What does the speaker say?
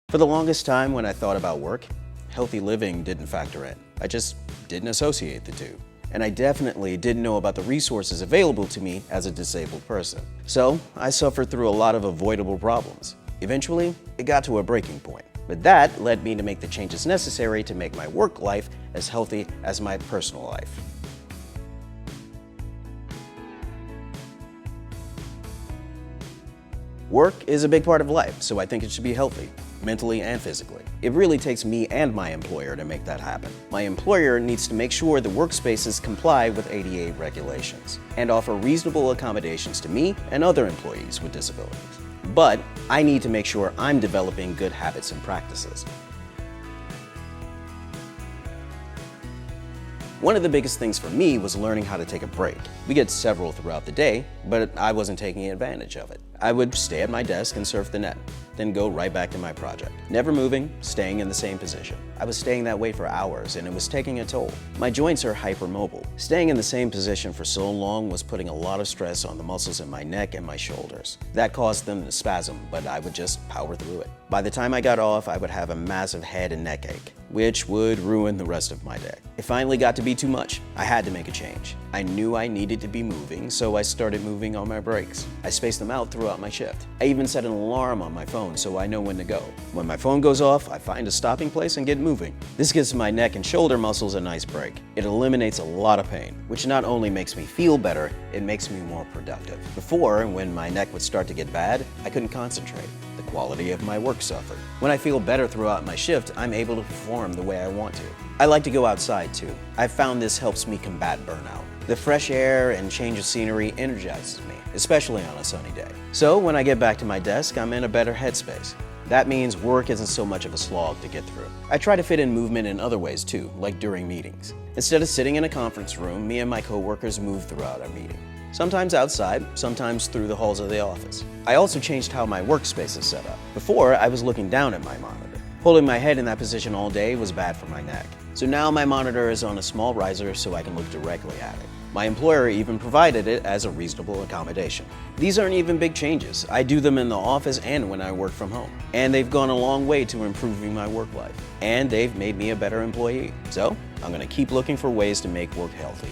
For the longest time when I thought about work, healthy living didn't factor in. I just didn't associate the two. And I definitely didn't know about the resources available to me as a disabled person. So I suffered through a lot of avoidable problems. Eventually, it got to a breaking point. But that led me to make the changes necessary to make my work life as healthy as my personal life. Work is a big part of life, so I think it should be healthy, mentally and physically. It really takes me and my employer to make that happen. My employer needs to make sure the workspaces comply with ADA regulations and offer reasonable accommodations to me and other employees with disabilities. But I need to make sure I'm developing good habits and practices. One of the biggest things for me was learning how to take a break. We get several throughout the day, but I wasn't taking advantage of it. I would stay at my desk and surf the net, then go right back to my project. Never moving, staying in the same position. I was staying that way for hours and it was taking a toll. My joints are hypermobile. Staying in the same position for so long was putting a lot of stress on the muscles in my neck and my shoulders. That caused them to spasm, but I would just power through it. By the time I got off, I would have a massive head and neck ache, which would ruin the rest of my day. It finally got to be too much. I had to make a change. I knew I needed to be moving, so I started moving on my breaks. I spaced them out throughout my shift. I even set an alarm on my phone so I know when to go. When my phone goes off, I find a stopping place and get moving. This gives my neck and shoulder muscles a nice break. It eliminates a lot of pain, which not only makes me feel better, it makes me more productive. Before, when my neck would start to get bad, I couldn't concentrate. The quality of my work suffered. When I feel better throughout my shift, I'm able to perform the way I want to. I like to go outside too. I've found this helps me combat burnout. The fresh air and change of scenery energizes me, especially on a sunny day. So when I get back to my desk, I'm in a better headspace. That means work isn't so much of a slog to get through. I try to fit in movement in other ways too, like during meetings. Instead of sitting in a conference room, me and my coworkers move throughout our meeting. Sometimes outside, sometimes through the halls of the office. I also changed how my workspace is set up. Before, I was looking down at my monitor. Holding my head in that position all day was bad for my neck. So now my monitor is on a small riser so I can look directly at it. My employer even provided it as a reasonable accommodation. These aren't even big changes. I do them in the office and when I work from home. And they've gone a long way to improving my work life. And they've made me a better employee. So I'm going to keep looking for ways to make work healthy.